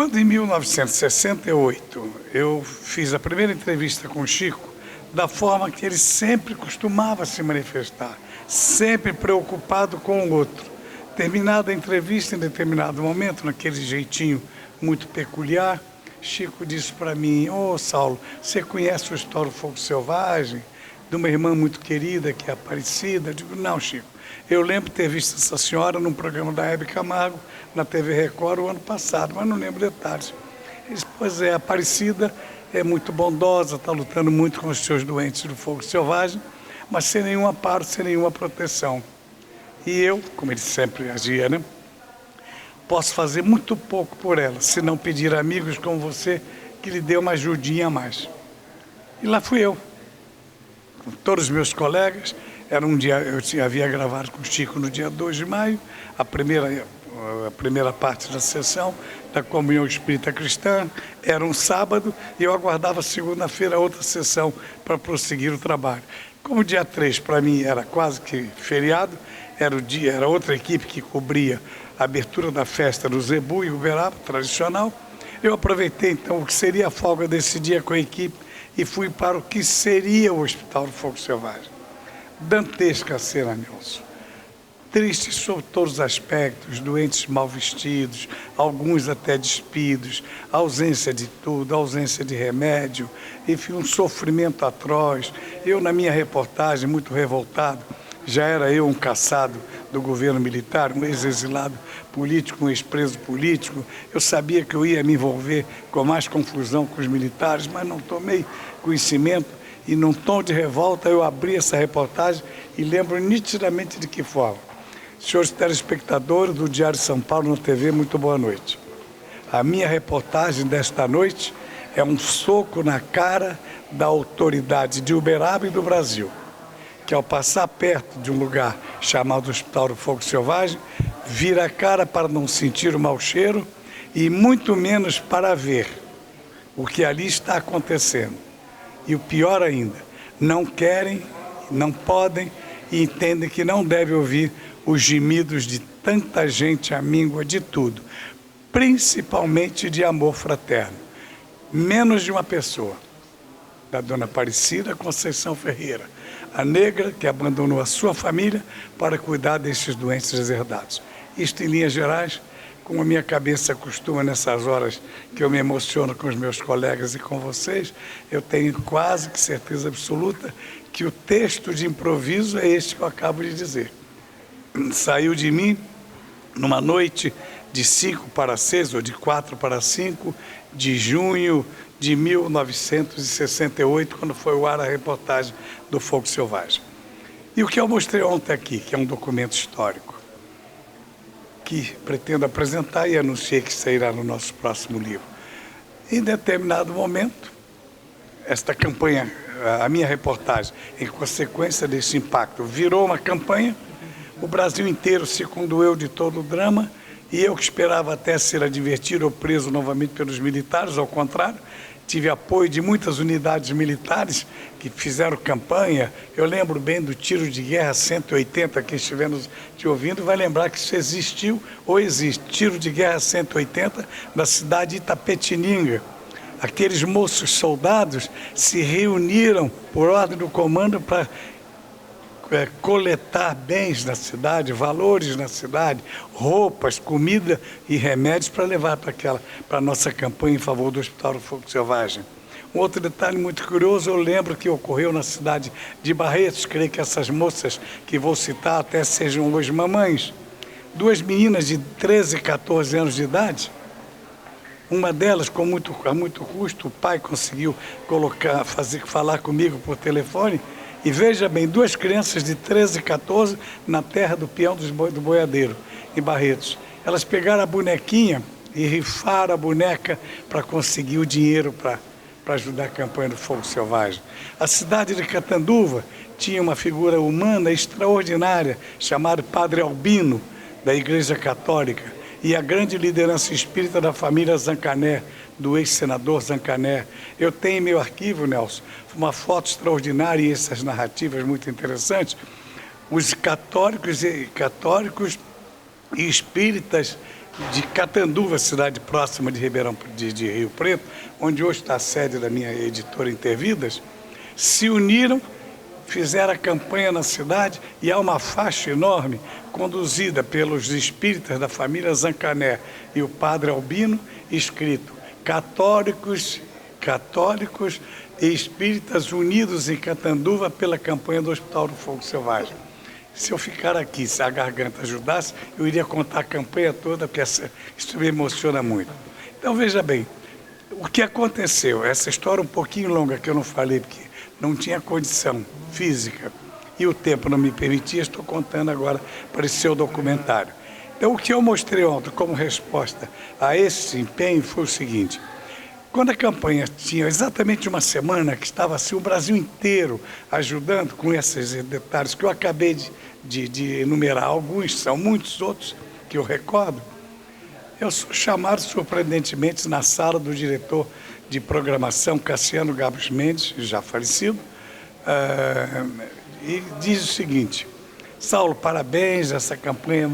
Quando, em 1968, eu fiz a primeira entrevista com o Chico, da forma que ele sempre costumava se manifestar, sempre preocupado com o outro. Terminada a entrevista, em determinado momento, naquele jeitinho muito peculiar, Chico disse para mim: "Ô Saulo, você conhece a história do Fogo Selvagem, de uma irmã muito querida que é Aparecida?" Eu digo: "Não, Chico, eu lembro de ter visto essa senhora num programa da Hebe Camargo, na TV Record, o ano passado, mas não lembro detalhes." Ele disse: "Pois é, Aparecida é muito bondosa, está lutando muito com os seus doentes do fogo selvagem, mas sem nenhum amparo, sem nenhuma proteção. E eu, como ele sempre agia, né, posso fazer muito pouco por ela, se não pedir a amigos como você que lhe dê uma ajudinha a mais." E lá fui eu, com todos os meus colegas. Era um dia, havia gravado com o Chico no dia 2 de maio, a primeira parte da sessão da Comunhão Espírita Cristã. Era um sábado e eu aguardava segunda-feira outra sessão para prosseguir o trabalho. Como o dia 3 para mim era quase que feriado, era outra equipe que cobria a abertura da festa do Zebu e Uberaba, tradicional. Eu aproveitei então o que seria a folga desse dia com a equipe e fui para o que seria o Hospital do Fogo Selvagem. Dantesca cena, Nelson. Triste sob todos os aspectos, doentes mal vestidos, alguns até despidos, ausência de tudo, ausência de remédio, enfim, um sofrimento atroz. Eu, na minha reportagem, muito revoltado, já era eu um caçado do governo militar, um ex-exilado político, um ex-preso político. Eu sabia que eu ia me envolver com mais confusão com os militares, mas não tomei conhecimento. E num tom de revolta eu abri essa reportagem e lembro nitidamente de que forma. Senhores telespectadores do Diário de São Paulo na TV, muito boa noite. A minha reportagem desta noite é um soco na cara da autoridade de Uberaba e do Brasil, que ao passar perto de um lugar chamado Hospital do Fogo Selvagem, vira a cara para não sentir o mau cheiro e muito menos para ver o que ali está acontecendo. E o pior ainda, não querem, não podem e entendem que não devem ouvir os gemidos de tanta gente amíngua de tudo, principalmente de amor fraterno. Menos de uma pessoa, da dona Aparecida Conceição Ferreira, a negra que abandonou a sua família para cuidar destes doentes deserdados. Isto em linhas gerais. Como a minha cabeça costuma nessas horas que eu me emociono com os meus colegas e com vocês, eu tenho quase que certeza absoluta que o texto de improviso é este que eu acabo de dizer. Saiu de mim numa noite de 5 para 6, ou de 4 para 5, de junho de 1968, quando foi ao ar a reportagem do Fogo Selvagem. E o que eu mostrei ontem aqui, que é um documento histórico, que pretendo apresentar e anunciei que sairá no nosso próximo livro. Em determinado momento, esta campanha, a minha reportagem, em consequência desse impacto, virou uma campanha, o Brasil inteiro se condoeu de todo o drama, e eu que esperava até ser advertido ou preso novamente pelos militares, ao contrário, tive apoio de muitas unidades militares que fizeram campanha. Eu lembro bem do tiro de guerra 180, quem estiver te ouvindo vai lembrar que isso existiu ou existe. Tiro de guerra 180 na cidade de Itapetininga. Aqueles moços soldados se reuniram por ordem do comando para coletar bens na cidade, valores na cidade, roupas, comida e remédios para levar para a nossa campanha em favor do Hospital do Fogo Selvagem. Um outro detalhe muito curioso, eu lembro que ocorreu na cidade de Barretos, creio que essas moças que vou citar até sejam hoje mamães, 2 meninas de 13 e 14 anos de idade. Uma delas, a muito custo, o pai conseguiu falar comigo por telefone. E veja bem, 2 crianças de 13 e 14 na terra do peão do boiadeiro, em Barretos. Elas pegaram a bonequinha e rifaram a boneca para conseguir o dinheiro para ajudar a campanha do Fogo Selvagem. A cidade de Catanduva tinha uma figura humana extraordinária, chamada Padre Albino, da Igreja Católica, e a grande liderança espírita da família Zancané, do ex-senador Zancané. Eu tenho em meu arquivo, Nelson, uma foto extraordinária e essas narrativas muito interessantes. Os católicos e espíritas de Catanduva, cidade próxima de Ribeirão de Rio Preto, onde hoje está a sede da minha editora Intervidas, se uniram, fizeram a campanha na cidade e há uma faixa enorme conduzida pelos espíritas da família Zancané e o padre Albino, escrito católicos e espíritas unidos em Catanduva pela campanha do Hospital do Fogo Selvagem. Se eu ficar aqui, se a garganta ajudasse, eu iria contar a campanha toda, porque isso me emociona muito. Então, veja bem, o que aconteceu? Essa história um pouquinho longa que eu não falei, porque não tinha condição física e o tempo não me permitia, estou contando agora para esse seu documentário. Então, o que eu mostrei ontem como resposta a esse empenho foi o seguinte: quando a campanha tinha exatamente uma semana, que estava assim o Brasil inteiro ajudando com esses detalhes que eu acabei de enumerar, alguns, são muitos outros que eu recordo, eu sou chamado surpreendentemente na sala do diretor de programação, Cassiano Gabos Mendes, já falecido, e diz o seguinte: Saulo, parabéns, essa campanha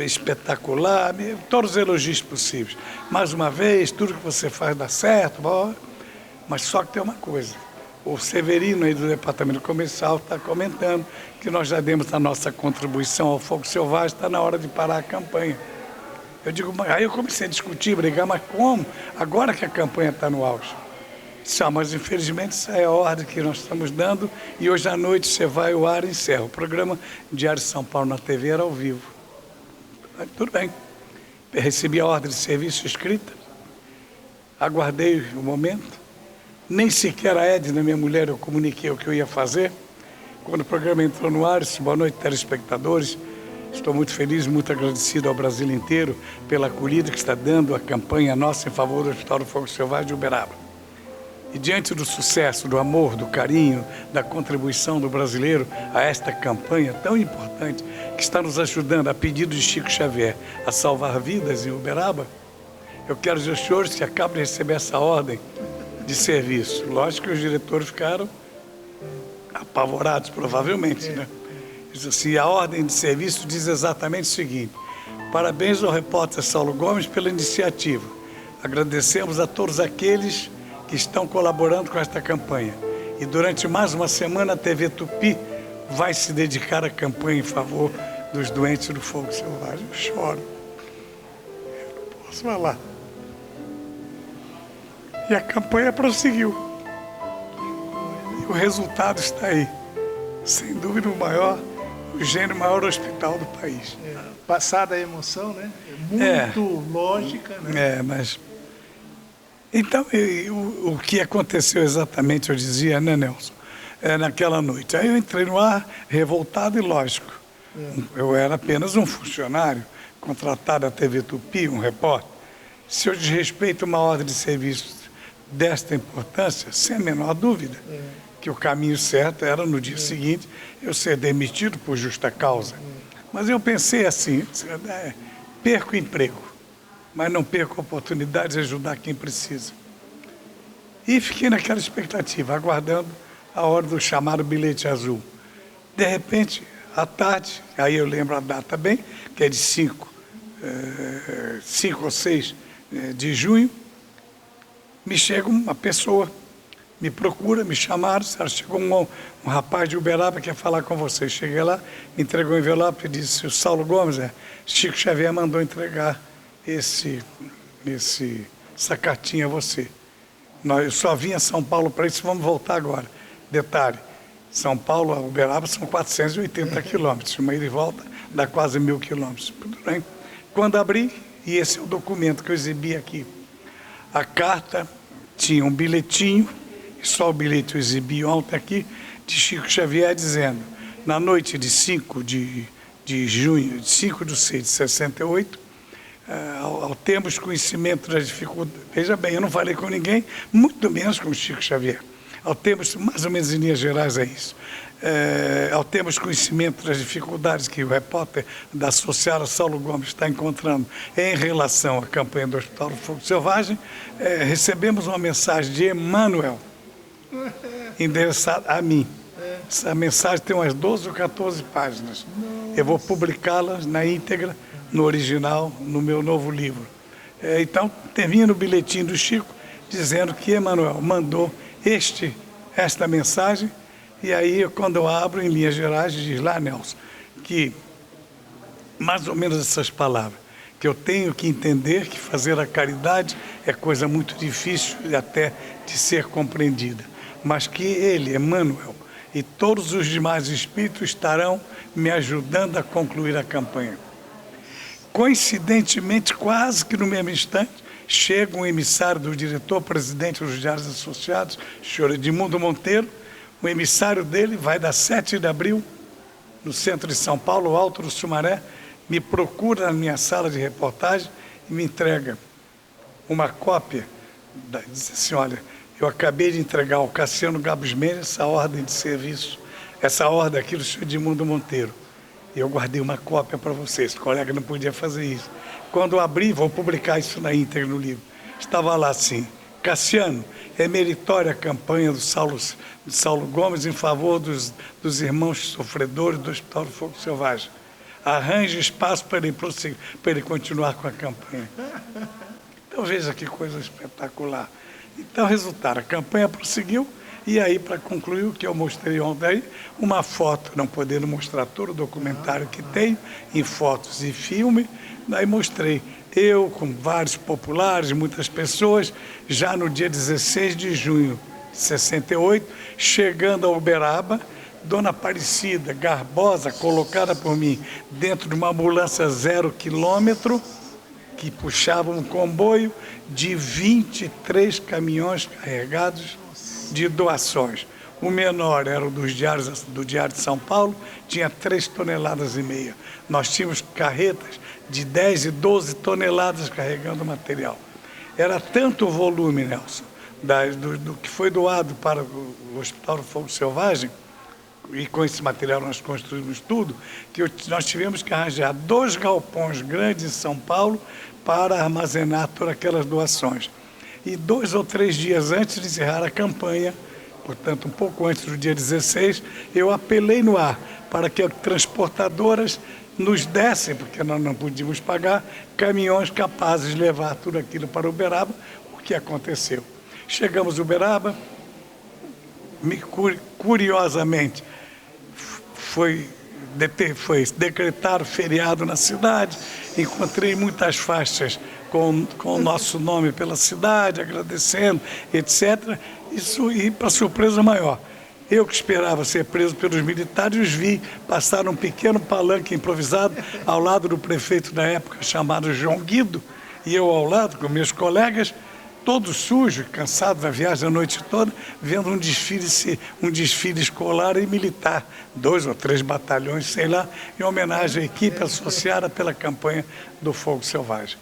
espetacular, todos os elogios possíveis. Mais uma vez, tudo que você faz dá certo, mas só que tem uma coisa. O Severino aí do Departamento Comercial está comentando que nós já demos a nossa contribuição ao Fogo Selvagem, está na hora de parar a campanha. Eu digo, aí eu comecei a discutir, brigar, mas como? Agora que a campanha está no auge. Mas infelizmente essa é a ordem que nós estamos dando e hoje à noite você vai ao ar e encerra. O programa Diário de São Paulo na TV era ao vivo. Tudo bem. Recebi a ordem de serviço escrita, aguardei o momento, nem sequer a Edna, minha mulher, eu comuniquei o que eu ia fazer. Quando o programa entrou no ar, disse, boa noite, telespectadores. Estou muito feliz, muito agradecido ao Brasil inteiro pela acolhida que está dando a campanha nossa em favor do Hospital do Fogo Selvagem de Uberaba. E diante do sucesso, do amor, do carinho, da contribuição do brasileiro a esta campanha tão importante, que está nos ajudando, a pedido de Chico Xavier, a salvar vidas em Uberaba, eu quero dizer aos senhores que acabam de receber essa ordem de serviço. Lógico que os diretores ficaram apavorados, provavelmente, né? Diz assim, a ordem de serviço diz exatamente o seguinte: parabéns ao repórter Saulo Gomes pela iniciativa. Agradecemos a todos aqueles que estão colaborando com esta campanha. E durante mais uma semana a TV Tupi vai se dedicar à campanha em favor dos doentes do fogo selvagem. Eu choro. Eu não posso falar. E a campanha prosseguiu. E o resultado está aí. Sem dúvida o maior, o gênero maior hospital do país. Passada a emoção, né? Muito lógica, né? Mas... Então, o que aconteceu exatamente, eu dizia, né, Nelson? Naquela noite. Aí eu entrei no ar, revoltado e lógico. Eu era apenas um funcionário, contratado da TV Tupi, um repórter. Se eu desrespeito uma ordem de serviço desta importância, sem a menor dúvida, que o caminho certo era, no dia seguinte, eu ser demitido por justa causa. Mas eu pensei assim, perco o emprego, mas não perco a oportunidade de ajudar quem precisa. E fiquei naquela expectativa, aguardando a hora do chamado bilhete azul. De repente, à tarde, aí eu lembro a data bem, que é de 5 ou 6 de junho, me chega uma pessoa, me procura, me chamaram, chegou um rapaz de Uberaba que quer falar com você. Cheguei lá, me entregou um envelope e disse, o Saulo Gomes, Chico Xavier mandou entregar essa cartinha a você. Eu só vim a São Paulo para isso, vamos voltar agora. Detalhe, São Paulo a Uberaba são 480 quilômetros, uma ida e volta dá quase 1000 quilômetros. Tudo bem. Quando abri, e esse é o documento que eu exibi aqui, a carta tinha um bilhetinho, só o bilhete eu exibi ontem aqui, de Chico Xavier dizendo, na noite de 5 de junho, 5 de 6 de 68, ao termos conhecimento das dificuldades, veja bem, eu não falei com ninguém, muito menos com o Chico Xavier, ao termos, mais ou menos em linhas gerais é isso, ao termos conhecimento das dificuldades que o repórter da Associada Saulo Gomes está encontrando em relação à campanha do Hospital do Fogo Selvagem, recebemos uma mensagem de Emmanuel, endereçada a mim. Essa mensagem tem umas 12 ou 14 páginas. Eu vou publicá-las na íntegra no original, no meu novo livro. Então, termina o bilhetinho do Chico dizendo que Emmanuel mandou esta mensagem, e aí, quando eu abro, em linhas gerais, diz lá, Nelson, que mais ou menos essas palavras, que eu tenho que entender que fazer a caridade é coisa muito difícil até de ser compreendida, mas que ele, Emmanuel, e todos os demais espíritos estarão me ajudando a concluir a campanha. Coincidentemente, quase que no mesmo instante, chega um emissário do diretor-presidente dos Diários Associados, o senhor Edmundo Monteiro. O emissário dele vai dar 7 de abril, no centro de São Paulo, Alto do Sumaré, me procura na minha sala de reportagem e me entrega uma cópia. Diz assim, olha, eu acabei de entregar ao Cassiano Gabos Mendes essa ordem de serviço, essa ordem aqui do senhor Edmundo Monteiro. E eu guardei uma cópia para vocês, o colega não podia fazer isso. Quando eu abri, vou publicar isso na íntegra no livro, estava lá assim, Cassiano, é meritória a campanha do Saulo Gomes em favor dos irmãos sofredores do Hospital do Fogo Selvagem. Arranje espaço para ele continuar com a campanha. Então veja que coisa espetacular. Então, resultado, a campanha prosseguiu, e aí, para concluir o que eu mostrei ontem, uma foto, não podendo mostrar todo o documentário que tenho, em fotos e filme, daí mostrei eu com vários populares, muitas pessoas, já no dia 16 de junho de 68, chegando a Uberaba, Dona Aparecida, garbosa, colocada por mim dentro de uma ambulância 0 quilômetro, que puxava um comboio de 23 caminhões carregados de doações. O menor era o do Diário de São Paulo, tinha 3,5 toneladas. Nós tínhamos carretas de 10 e 12 toneladas carregando material. Era tanto o volume, Nelson, do que foi doado para o Hospital do Fogo Selvagem, e com esse material nós construímos tudo, que nós tivemos que arranjar 2 galpões grandes em São Paulo para armazenar todas aquelas doações. E 2 ou 3 dias antes de encerrar a campanha, portanto, um pouco antes do dia 16, eu apelei no ar para que as transportadoras nos dessem, porque nós não podíamos pagar, caminhões capazes de levar tudo aquilo para Uberaba, o que aconteceu. Chegamos a Uberaba, curiosamente, foi decretado feriado na cidade, encontrei muitas faixas com o nosso nome pela cidade, agradecendo, etc. Isso, e para surpresa maior, eu que esperava ser preso pelos militares, os vi passar um pequeno palanque improvisado ao lado do prefeito da época, chamado João Guido, e eu ao lado, com meus colegas, todo sujo, cansado da viagem a noite toda, vendo um desfile escolar e militar, 2 ou 3 batalhões, sei lá, em homenagem à equipe associada pela campanha do Fogo Selvagem.